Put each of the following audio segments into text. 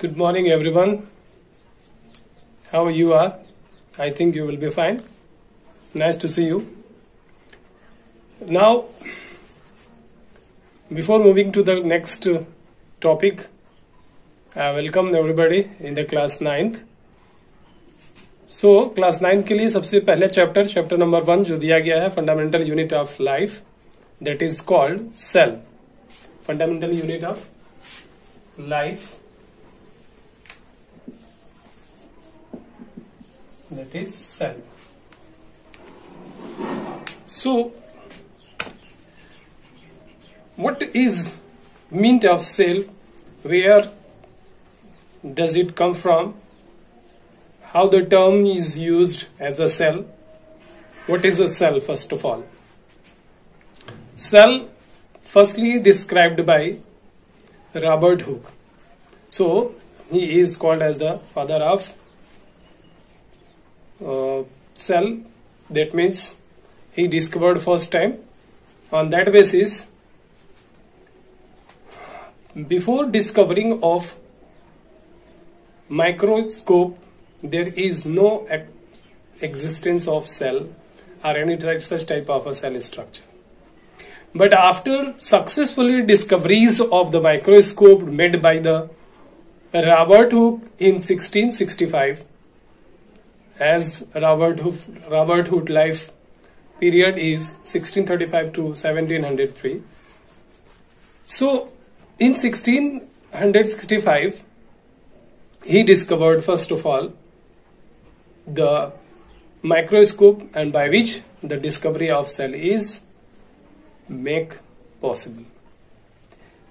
Good morning, everyone. How you are? I think you will be fine. Nice to see you. Now, before moving to the next topic, I welcome everybody in the class 9th. So, class 9 के लिए सबसे पहले chapter number 1 जो दिया गया है fundamental unit of life, that is called cell. Fundamental unit of life, that is cell. So, what is meaning of cell? Where does it come from? How the term is used as a cell? What is a cell first of all? Cell firstly described by Robert Hooke. So, he is called as the father of cell. That means he discovered first time. On that basis, before discovering of microscope, there is no existence of cell or any such type of a cell structure. But after successfully discoveries of the microscope made by the Robert Hooke in 1665, as Robert Hooke life period is 1635 to 1703. So, in 1665, he discovered first of all the microscope, and by which the discovery of cell is make possible.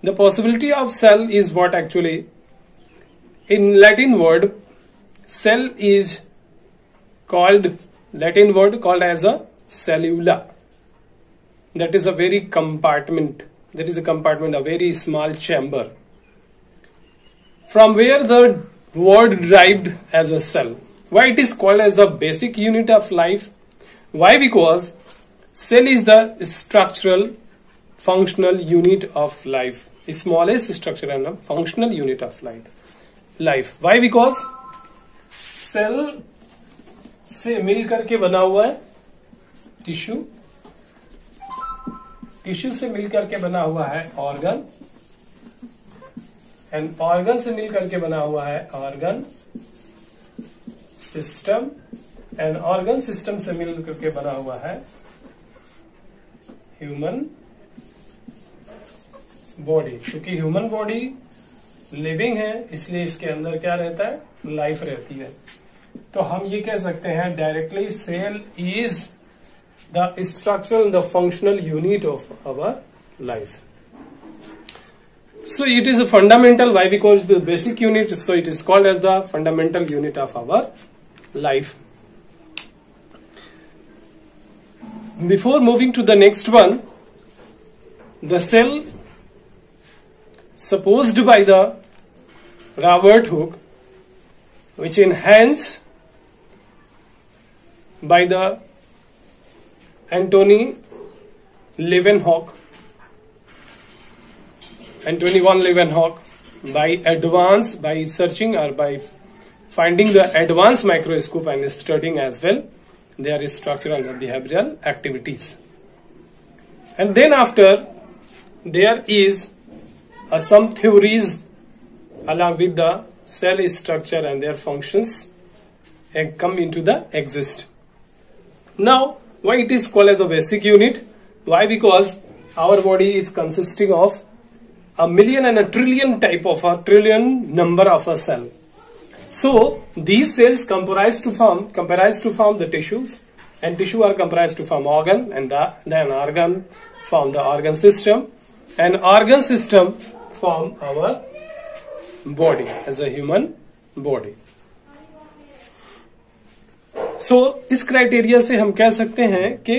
The possibility of cell is what actually, in Latin word, cell is called, Latin word called as a cellula. That is a very compartment. That is a compartment, a very small chamber, from where the word derived as a cell. Why it is called as the basic unit of life? Why? Because cell is the structural functional unit of life, smallest structural and functional unit of life. Why? Because cell से मिल करके बना हुआ है tissue, tissue से मिल करके बना हुआ है ऑर्गन, एंड ऑर्गन से मिल करके बना हुआ है organ system, and organ system से मिल करके बना हुआ है ह्यूमन बॉडी. क्योंकि ह्यूमन बॉडी लिविंग है, इसलिए इसके अंदर क्या रहता है, लाइफ रहती है. तो हम ये कह सकते हैं directly cell is the structural, the functional unit of our life. So it is a fundamental. Why? Because the basic unit, so it is called as the fundamental unit of our life. Before moving to the next one, the cell supposed by the Robert Hooke, which enhanced by the Antony Leeuwenhoek, Antony von Leeuwenhoek, by searching or by finding the advanced microscope and studying as well their structural and behavioral activities. And then after, there is some theories along with the cell structure and their functions and come into the exist. Now, why it is called as a basic unit? Why? Because our body is consisting of a million and a trillion type of a trillion number of a cell. So these cells comprise to form the tissues, and tissue are comprised to form organ, and then organ form the organ system, and organ system form our body as a human body. So इस criteria से हम कह सकते हैं कि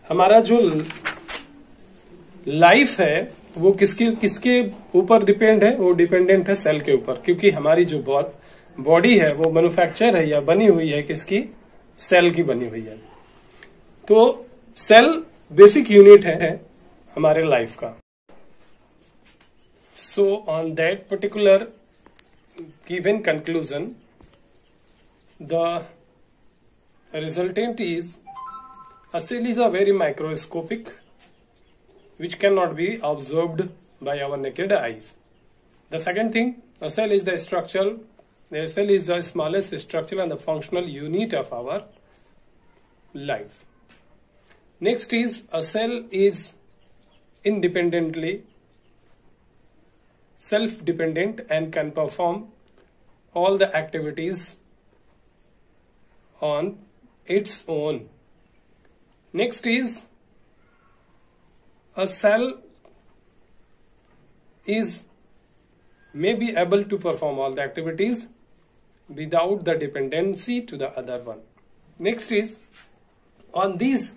हमारा जो life है वो किसके ऊपर डिपेंड है, वो डिपेंडेंट है सेल के ऊपर. क्योंकि हमारी जो बॉडी है वो मैन्युफैक्चर है या बनी हुई है किसकी, सेल की बनी हुई है. तो सेल बेसिक यूनिट है हमारे लाइफ का. So on that particular given conclusion, the resultant is a cell is a very microscopic which cannot be observed by our naked eyes. The second thing, a cell is the structure, the cell is the smallest structural and the functional unit of our life. Next is a cell is independently self-dependent and can perform all the activities on its own. Next is a cell may be able to perform all the activities without the dependency to the other one. Next is, on these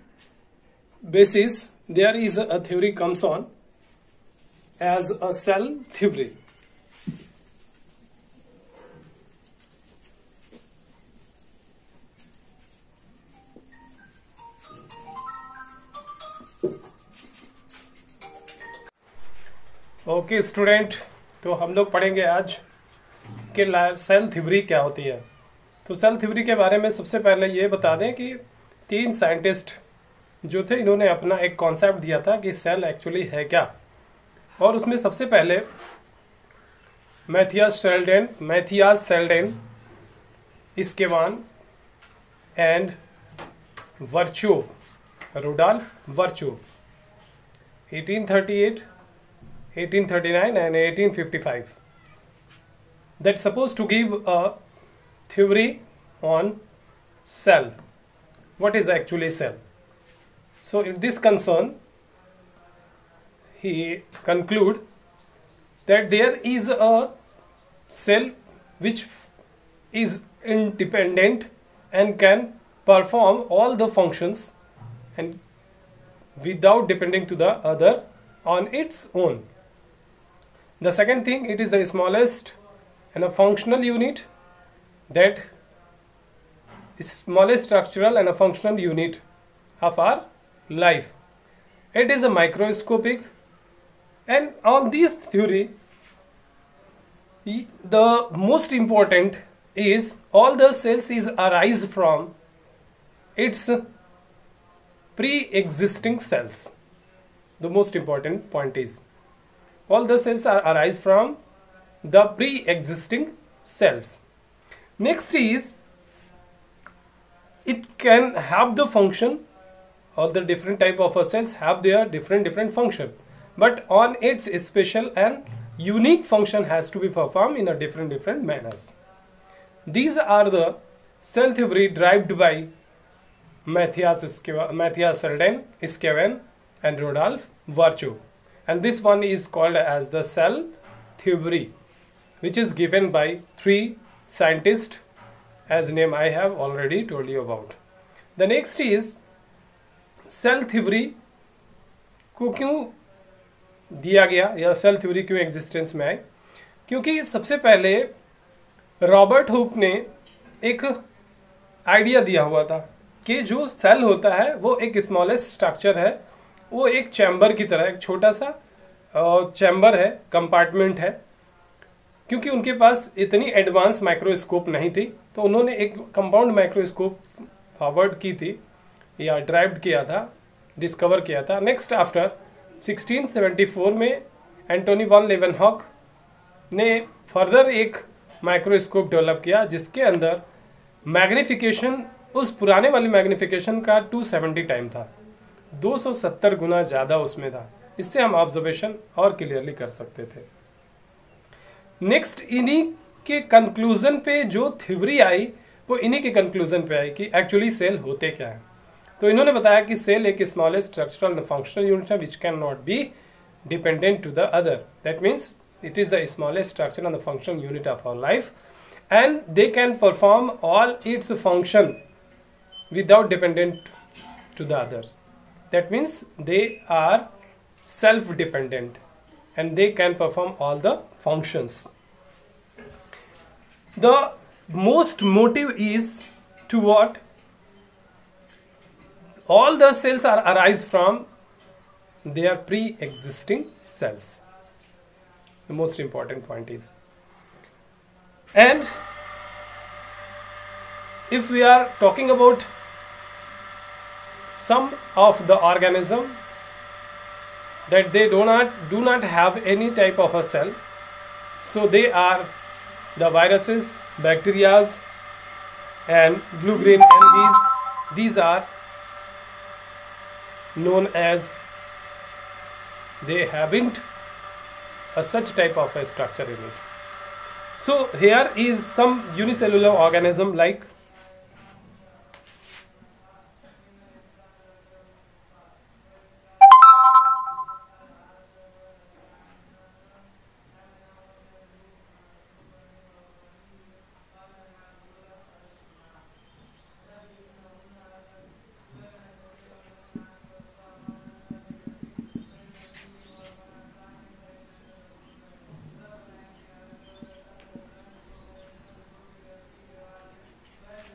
basis there is a theory comes on as a cell theory. Okay student, तो हम लोग पढ़ेंगे आज कि cell theory क्या होती है। तो सेल थ्योरी के बारे में सबसे पहले ये बता दें कि 3 साइंटिस्ट जो थे इन्होंने अपना एक कॉन्सेप्ट दिया था कि सेल एक्चुअली है क्या, और उसमें सबसे पहले Matthias Schleiden, Schwann and Rudolf Virchow 1838, 1839 and 1855 that supposed to give a theory on cell. What is actually cell? So in this concern he conclude that there is a cell which is independent and can perform all the functions and without depending to the other on its own. The second thing, it is the smallest and a functional unit, that smallest structural and a functional unit of our life. It is a microscopic, and on this theory the most important is all the cells is arise from its pre-existing cells. The most important point is all the cells are arise from the pre-existing cells. Next is it can have the function, all the different type of cells have their different function, but on its special and unique function has to be performed in a different manners. These are the cell theory derived by Matthias Selden, Iskaven and Rudolf Virchow, and this one is called as the cell theory, which is given by 3 scientists, as name I have already told you about. The next is cell theory को क्यों दिया गया या cell theory क्यों existence में आए, क्योंकि सबसे पहले रॉबर्ट हुक ने एक आइडिया दिया हुआ था कि जो सेल होता है वो एक स्मॉलेस्ट स्ट्रक्चर है, वो एक चैम्बर की तरह एक छोटा सा चैम्बर है, कंपार्टमेंट है। क्योंकि उनके पास इतनी एडवांस माइक्रोस्कोप नहीं थी तो उन्होंने एक कंपाउंड माइक्रोस्कोप फॉरवर्ड की थी या ड्राइव किया था, डिस्कवर किया था। नेक्स्ट आफ्टर 1674 में एंटोनी वॉन लेवेनहॉक ने फर्दर एक माइक्रोस्कोप डेवलप किया जिसके अंदर मैग्निफिकेशन उस पुराने वाले मैग्निफिकेशन का 270 टाइम था, 270 गुना ज़्यादा उसमें था। इससे हम ऑब्जर्वेशन और क्लियरली कर सकते थे। नेक्स्ट इन्हीं के कंक्लूजन पे जो थ्योरी आई वो इन्हीं के कंक्लूजन पे आई कि एक्चुअली सेल होते क्या है। तो इन्होंने बताया कि सेल एक smallest structural and functional unit है which can not be dependent to the other. That means it is the smallest structure and the functional unit of our life, and they can perform all its function without dependent to the others. That means they are self-dependent and they can perform all the functions. The most motive is to what? All the cells are arise from their pre-existing cells. The most important point is And if we are talking about some of the organism that they do not have any type of a cell, so they are the viruses, bacteria, and blue-green algae. These are known as, they haven't a such type of a structure in it. So here is some unicellular organism like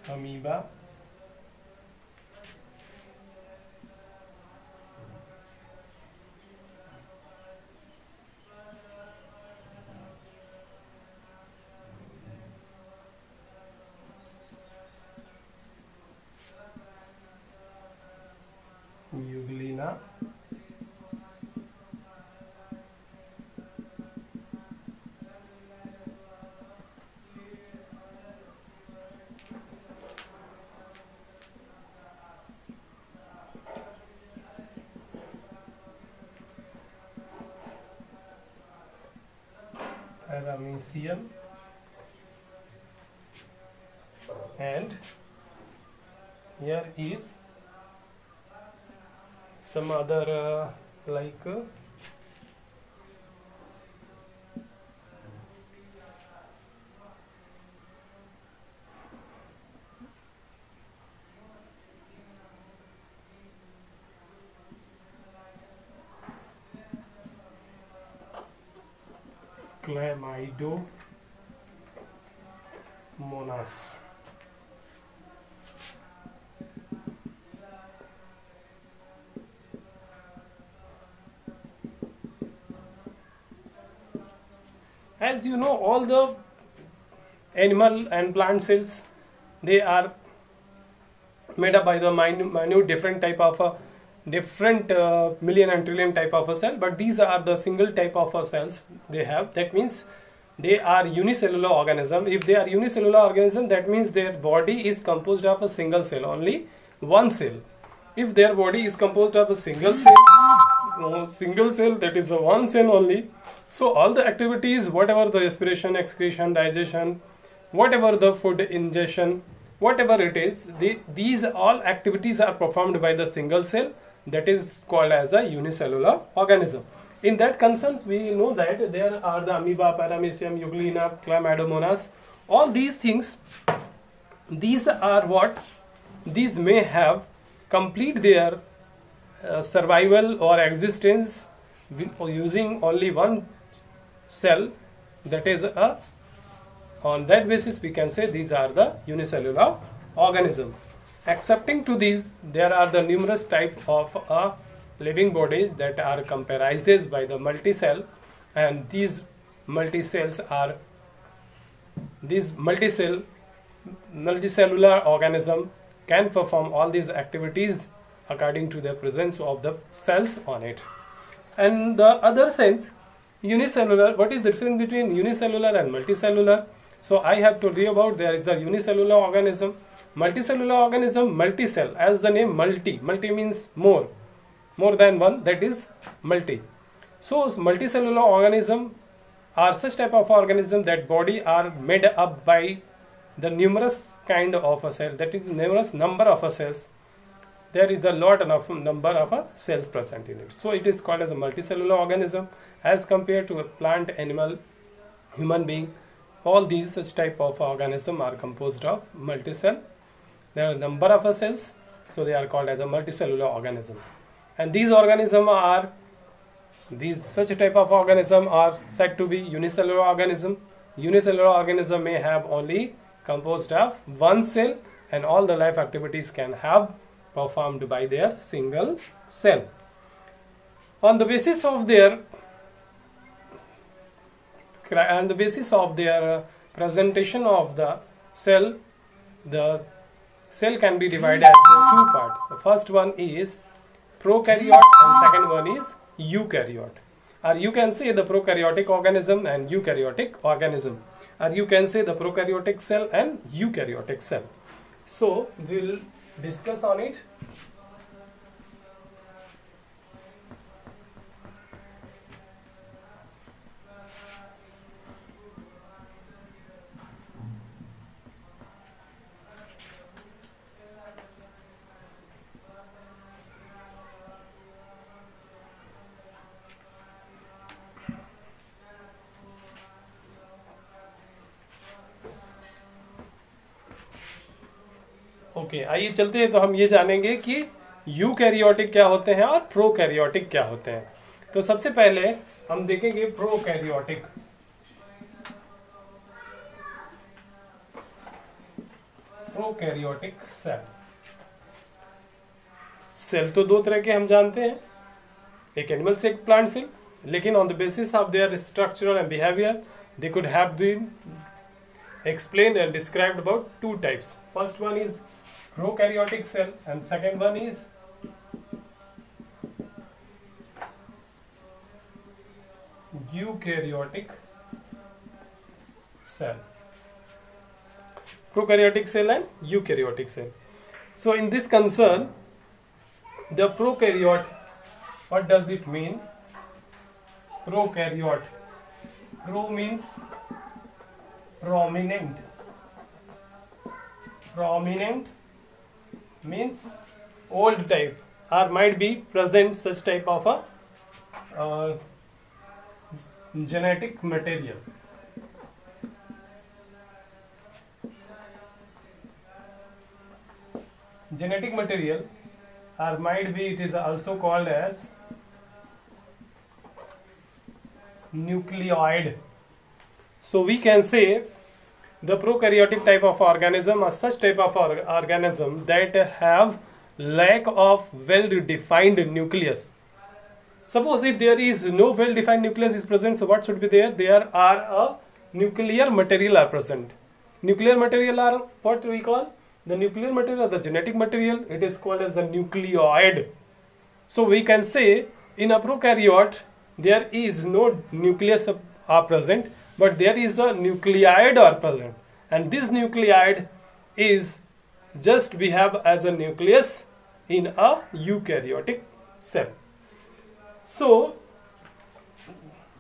amoeba, Euglena, Paramecium, and here is some other like Chlamydomonas. As you know, all the animal and plant cells, they are made up by the minute different type of a different million and trillion type of a cell, but these are the single type of a cells they have. That means they are unicellular organism. If they are unicellular organism, that means their body is composed of a single cell, only one cell. If their body is composed of a single cell, that is a one cell only. So all the activities, whatever the respiration, excretion, digestion, whatever the food ingestion, whatever it is, these all activities are performed by the single cell, that is called as a unicellular organism. In that concerns, we know that there are the amoeba, paramecium, euglena, chlamydomonas. All these things, these are what, these may have complete their survival or existence using only one cell, that is on that basis we can say these are the unicellular organism. Excepting to these, there are the numerous type of living bodies that are comprised by the multicell, and these multicellular organism can perform all these activities according to the presence of the cells on it. And the other sense, unicellular, what is the difference between unicellular and multicellular? So I have told you about, there is a unicellular organism, multicellular organism, multicell, as the name multi means more than one, that is multi. So multicellular organism are such type of organism that body are made up by the numerous kind of a cell, that is numerous number of a cells. There is a lot of number of cells present in it. So it is called as a multicellular organism as compared to a plant, animal, human being. All these such type of organism are composed of multicell. There are a number of cells, so they are called as a multicellular organism. And these organism are, such type of organism are said to be unicellular organism. Unicellular organism may have only composed of one cell, and all the life activities can have performed by their single cell. On the basis of their presentation of the cell can be divided into two parts. The first one is prokaryote and second one is eukaryote. Or you can say the prokaryotic organism and eukaryotic organism. Or you can say the prokaryotic cell and eukaryotic cell. So we will discuss on it. Okay, आइए चलते हैं। तो हम ये जानेंगे कि eukaryotic क्या होते हैं और प्रोकैरियोटिक क्या होते हैं। तो सबसे पहले हम देखेंगे प्रोकैरियोटिक। प्रोकैरियोटिक सेल तो दो तरह के हम जानते हैं, एक एनिमल से एक प्लांट से, लेकिन on the basis of their structural and behaviour they could have been explained and described about two types. First one is prokaryotic cell and second one is eukaryotic cell. Prokaryotic cell and eukaryotic cell. So in this concern, the prokaryote, what does it mean? Prokaryote. Pro means prominent. Prominent means old type, or might be present such type of a genetic material. Genetic material, or might be it is also called as nucleoid. So we can say the prokaryotic type of organism are such type of organism that have lack of well-defined nucleus. Suppose if there is no well-defined nucleus is present, so what should be there? There are a nuclear material are present. Nuclear material are what we call? The nuclear material, the genetic material, it is called as the nucleoid. So we can say in a prokaryote there is no nucleus are present, but there is a nucleoid are present, and this nucleoid is just we have as a nucleus in a eukaryotic cell. So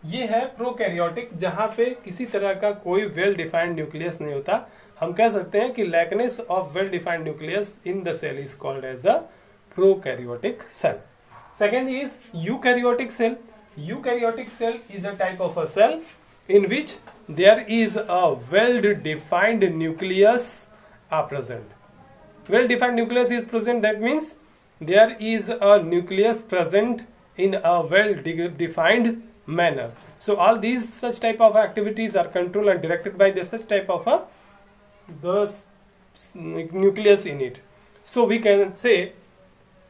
ये है prokaryotic, जहाँ पे किसी तरह का कोई well defined nucleus नहीं होता। हम कह सकते हैं कि lackness of well defined nucleus in the cell is called as the prokaryotic cell. Second is eukaryotic cell. Eukaryotic cell is a type of a cell in which there is a well-defined nucleus are present. Well-defined nucleus is present, that means there is a nucleus present in a well-defined manner. So all these such type of activities are controlled and directed by the such type of the nucleus in it. So we can say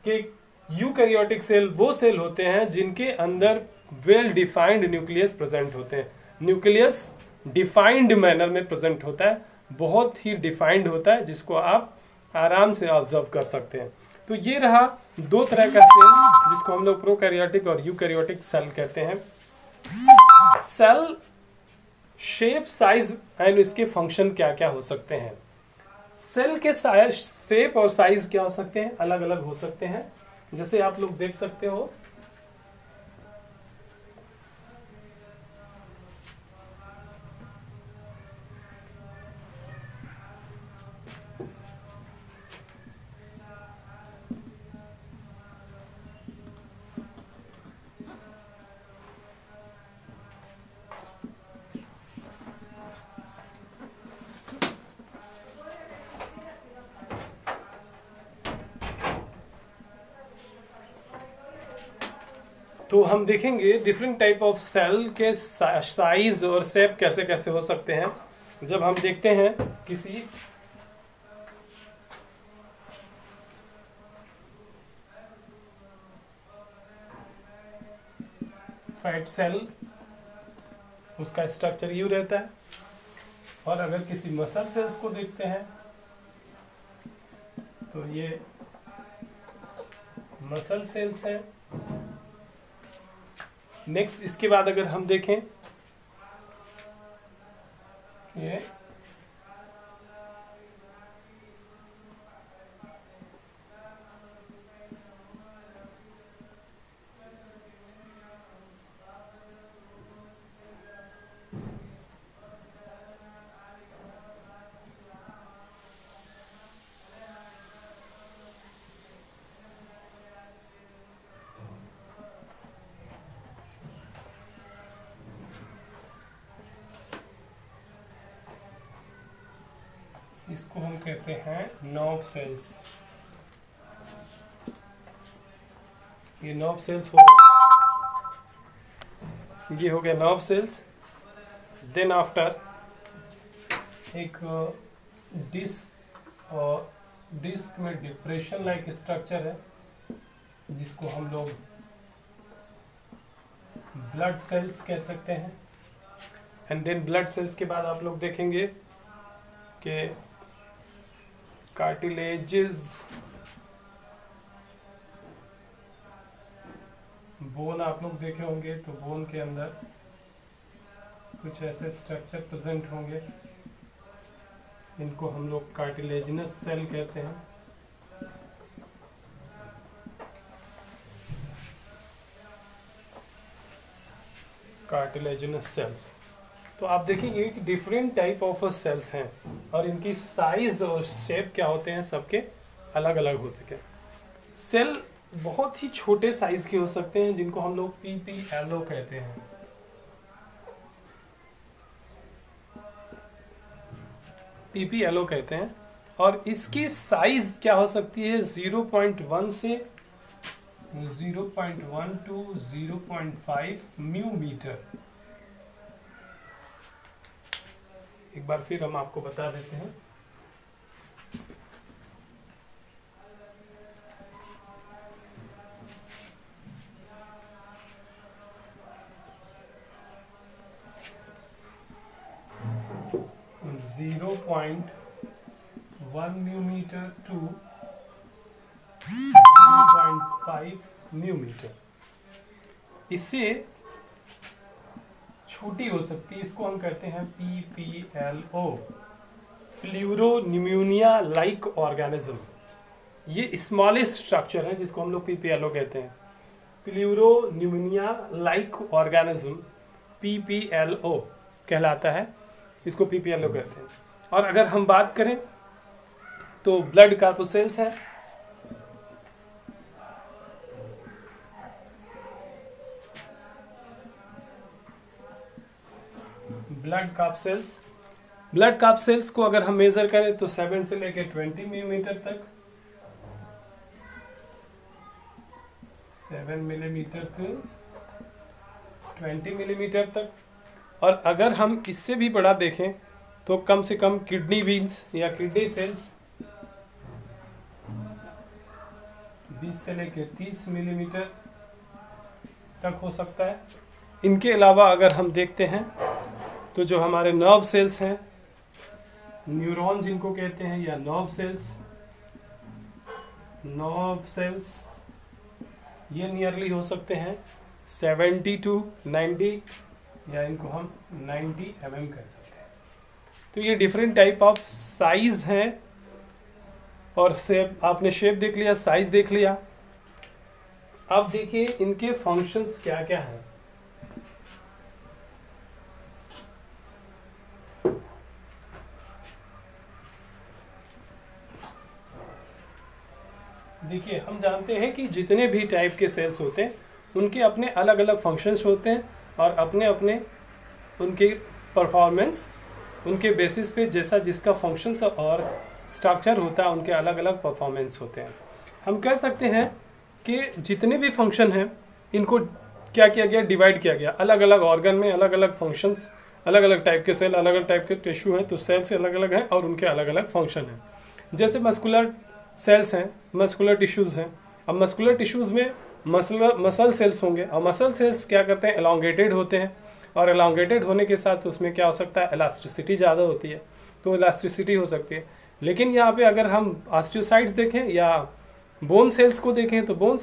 कि eukaryotic cell वो cell होते हैं जिनके अंदर well defined nucleus present होते हैं. Nucleus defined manner में present होता है, बहुत ही डिफाइंड होता है, जिसको आप आराम से ऑब्जर्व कर सकते हैं. तो ये रहा दो तरह का सेल जिसको हम लोग प्रोकैरियोटिक और यूकैरियोटिक सेल कहते हैं. सेल शेप, साइज एंड इसके फंक्शन क्या क्या हो सकते हैं. सेल के शेप और साइज क्या हो सकते हैं, अलग अलग हो सकते हैं. जैसे आप लोग देख सकते हो तो हम देखेंगे डिफरेंट टाइप ऑफ सेल के साइज और शेप कैसे कैसे हो सकते हैं. जब हम देखते हैं किसी फैट सेल, उसका स्ट्रक्चर यूं रहता है. और अगर किसी मसल सेल्स को देखते हैं तो ये मसल सेल्स हैं। नेक्स्ट इसके बाद अगर हम देखें ये इसको हम कहते हैं नर्व सेल्स। ये नर्व सेल्स हो गए, ये हो गया नर्व सेल्स। देन आफ्टर एक डिस्क और डिस्क में डिप्रेशन लाइक स्ट्रक्चर है जिसको हम लोग ब्लड सेल्स कह सकते हैं। एंड देन ब्लड सेल्स के बाद आप लोग देखेंगे कि कार्टिलेजेस, बोन आप लोग देखे होंगे तो बोन के अंदर कुछ ऐसे स्ट्रक्चर प्रेजेंट होंगे, इनको हम लोग कार्टिलेजिनस सेल कहते हैं। कार्टिलेजिनस सेल्स, तो आप देखेंगे कि डिफरेंट टाइप ऑफ सेल्स हैं और इनकी साइज और शेप क्या होते हैं, सबके अलग अलग होते हैं। सेल बहुत ही छोटे साइज के हो सकते हैं जिनको हम लोग पीपीएलओ कहते हैं। पीपीएलओ कहते हैं और इसकी साइज क्या हो सकती है 0.1 से 0.1 टू 0.5 म्यू मीटर। एक बार फिर हम आपको बता देते हैं। Zero point 1 mu metre to 0.5 mu metre. इससे छोटी हो सकती है, इसको हम कहते हैं पीपीएलओ, प्लूरोनिम्यूनिया लाइक ऑर्गेनिज्म। ये स्मॉलेस्ट स्ट्रक्चर है जिसको हम लोग पीपीएलओ कहते हैं। प्लूरोनिम्यूनिया लाइक ऑर्गेनिज्म पीपीएलओ कहलाता है, इसको पीपीएलओ कहते हैं। और अगर हम बात करें तो ब्लड का तो सेल्स है, ब्लड काप सेल्स। ब्लड काप सेल्स को अगर हम मेजर करें तो 7 से लेकर 20 मिलीमीटर तक, 7 मिलीमीटर से 20 मिलीमीटर तक। और अगर हम इससे भी बड़ा देखें तो कम से कम किडनी बीन्स या किडनी सेल्स 20 से लेकर 30 मिलीमीटर तक हो सकता है। इनके अलावा अगर हम देखते हैं तो जो हमारे नर्व सेल्स हैं, न्यूरॉन जिनको कहते हैं, या नर्व सेल्स ये नियरली हो सकते हैं 70 टू 90, या इनको हम 90 mm कह सकते हैं। तो ये डिफरेंट टाइप ऑफ साइज हैं और शेप, आपने शेप देख लिया, साइज देख लिया। अब देखिए इनके फंक्शंस क्या क्या हैं। देखिए हम जानते हैं कि जितने भी टाइप के सेल्स होते हैं उनके अपने अलग अलग फंक्शंस होते हैं और अपने अपने उनके परफॉर्मेंस, उनके बेसिस पे जैसा जिसका फंक्शंस और स्ट्रक्चर होता है उनके अलग अलग परफॉर्मेंस होते हैं। हम कह सकते हैं कि जितने भी फंक्शन हैं इनको क्या किया गया, डिवाइड किया गया अलग अलग ऑर्गन में, अलग अलग फंक्शंस, अलग अलग टाइप के सेल, अलग अलग टाइप के टिश्यू हैं, तो सेल से अलग अलग हैं और उनके अलग अलग फंक्शन हैं। जैसे मस्कुलर सेल्स हैं, मस्कुलर टिश्यूज़ हैं। अब मस्कुलर टिश्यूज़ में मसल सेल्स होंगे, और मसल सेल्स क्या करते हैं, एलोंगेटेड होते हैं, और एलोंगेटेड होने के साथ उसमें क्या हो सकता है, इलास्टिसिटी ज़्यादा होती है, तो इलास्टिसिटी हो सकती है। लेकिन यहाँ पे अगर हम ऑस्टियोसाइट्स देखें या बोन सेल्स को देखें तो बोन